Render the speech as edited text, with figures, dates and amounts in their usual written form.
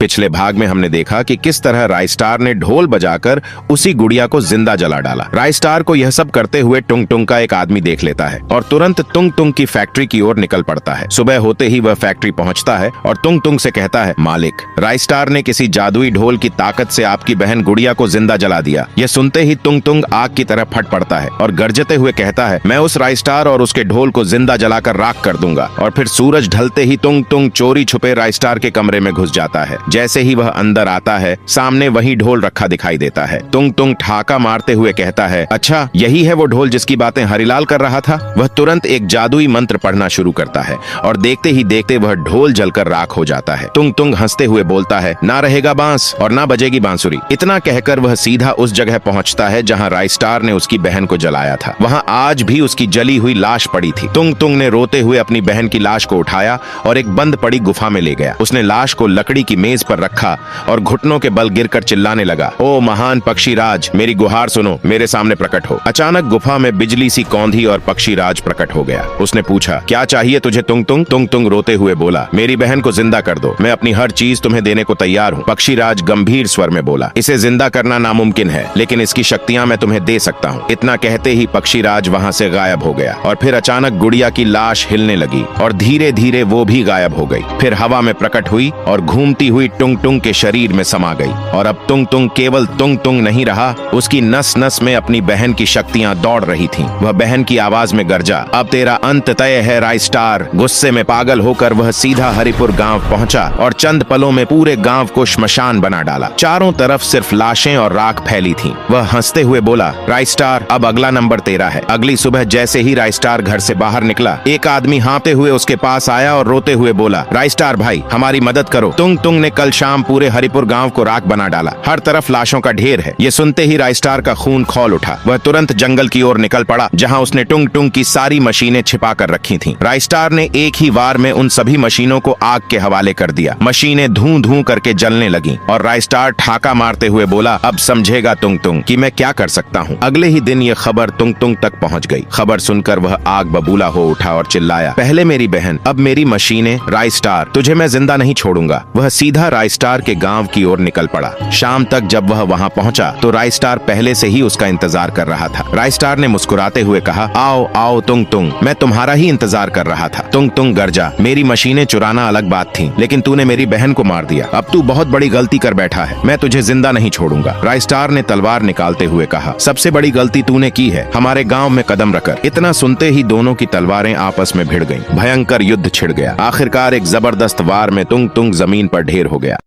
पिछले भाग में हमने देखा कि किस तरह राइस्टार ने ढोल बजाकर उसी गुड़िया को जिंदा जला डाला। राइस्टार को यह सब करते हुए टुंग टुंग का एक आदमी देख लेता है और तुरंत तुंग तुंग की फैक्ट्री की ओर निकल पड़ता है। सुबह होते ही वह फैक्ट्री पहुंचता है और तुंग तुंग से कहता है, मालिक, राइस्टार ने किसी जादुई ढोल की ताकत से आपकी बहन गुड़िया को जिंदा जला दिया। यह सुनते ही तुंग तुंग आग की तरह फट पड़ता है और गरजते हुए कहता है, मैं उस राइस्टार और उसके ढोल को जिंदा जलाकर राख कर दूंगा। और फिर सूरज ढलते ही तुंग तुंग चोरी छुपे राइस्टार के कमरे में घुस जाता है। जैसे ही वह अंदर आता है, सामने वही ढोल रखा दिखाई देता है। तुंग तुंग ठाका मारते हुए कहता है, अच्छा, यही है वो ढोल जिसकी बातें हरिलाल कर रहा था। वह तुरंत एक जादुई मंत्र पढ़ना शुरू करता है और देखते ही देखते वह ढोल जलकर राख हो जाता है। तुंग तुंग हंसते हुए बोलता है, ना रहेगा बांस और ना बजेगी बांसुरी। इतना कहकर वह सीधा उस जगह पहुंचता है जहां राइस्टार ने उसकी बहन को जलाया था। वहां आज भी उसकी जली हुई लाश पड़ी थी। तुंग तुंग ने रोते हुए अपनी बहन की लाश को उठाया और एक बंद पड़ी गुफा में ले गया। उसने लाश को लकड़ी की मेज पर रखा और घुटनों के बल गिरकर चिल्लाने लगा, ओ महान पक्षीराज, मेरी गुहार सुनो, मेरे सामने प्रकट हो। अचानक गुफा में बिजली सी कौंधी और पक्षीराज प्रकट हो गया। उसने पूछा, क्या चाहिए तुझे तुंग तुंग? तुंग तुंग रोते हुए बोला, मेरी बहन को जिंदा कर दो, मैं अपनी हर चीज तुम्हें देने को तैयार हूँ। पक्षीराज गंभीर स्वर में बोला, इसे जिंदा करना नामुमकिन है, लेकिन इसकी शक्तियाँ मैं तुम्हें दे सकता हूँ। इतना कहते ही पक्षीराज वहाँ से गायब हो गया और फिर अचानक गुड़िया की लाश हिलने लगी और धीरे धीरे वो भी गायब हो गई। फिर हवा में प्रकट हुई और घूमती हुई टुंग टुंग के शरीर में समा गई। और अब तुंग तुंग केवल तुंग तुंग नहीं रहा, उसकी नस नस में अपनी बहन की शक्तियां दौड़ रही थीं। वह बहन की आवाज में गरजा, अब तेरा अंत तय है राइस्टार। गुस्से में पागल होकर वह सीधा हरिपुर गांव पहुंचा और चंद पलों में पूरे गांव को श्मशान बना डाला। चारों तरफ सिर्फ लाशें और राख फैली थीं। वह हंसते हुए बोला, राइस्टार, अब अगला नंबर तेरा है। अगली सुबह जैसे ही राइस्टार घर से बाहर निकला, एक आदमी हाँफते हुए उसके पास आया और रोते हुए बोला, राइस्टार भाई, हमारी मदद करो। तुंग तुंग ने कल शाम पूरे हरिपुर गांव को राख बना डाला। हर तरफ लाशों का ढेर है। ये सुनते ही राइस्टार का खून खौल उठा। वह तुरंत जंगल की ओर निकल पड़ा जहां उसने टुंग टुंग की सारी मशीनें छिपा कर रखी थीं। राइस्टार ने एक ही वार में उन सभी मशीनों को आग के हवाले कर दिया। मशीनें धूं धूं करके जलने लगीं और राइस्टार ठाका मारते हुए बोला, अब समझेगा तुंग तुंग कि मैं क्या कर सकता हूँ। अगले ही दिन ये खबर तुंग तुंग तक पहुँच गई। खबर सुनकर वह आग बबूला हो उठा और चिल्लाया, पहले मेरी बहन, अब मेरी मशीनें। राइस्टार, तुझे मैं जिंदा नहीं छोड़ूंगा। वह सीधा राइस्टार के गांव की ओर निकल पड़ा। शाम तक जब वह वहां पहुंचा तो राइस्टार पहले से ही उसका इंतजार कर रहा था। राइस्टार ने मुस्कुराते हुए कहा, आओ आओ तुंग तुंग, मैं तुम्हारा ही इंतजार कर रहा था। तुंग तुंग गरजा, मेरी मशीनें चुराना अलग बात थी, लेकिन तूने मेरी बहन को मार दिया। अब तू बहुत बड़ी गलती कर बैठा है, मैं तुझे जिंदा नहीं छोड़ूंगा। राइस्टार ने तलवार निकालते हुए कहा, सबसे बड़ी गलती तूने की है, हमारे गाँव में कदम रखकर। इतना सुनते ही दोनों की तलवारें आपस में भिड़ गईं। भयंकर युद्ध छिड़ गया। आखिरकार एक जबरदस्त वार में तुंग तुंग जमीन पर ढेर हो गया।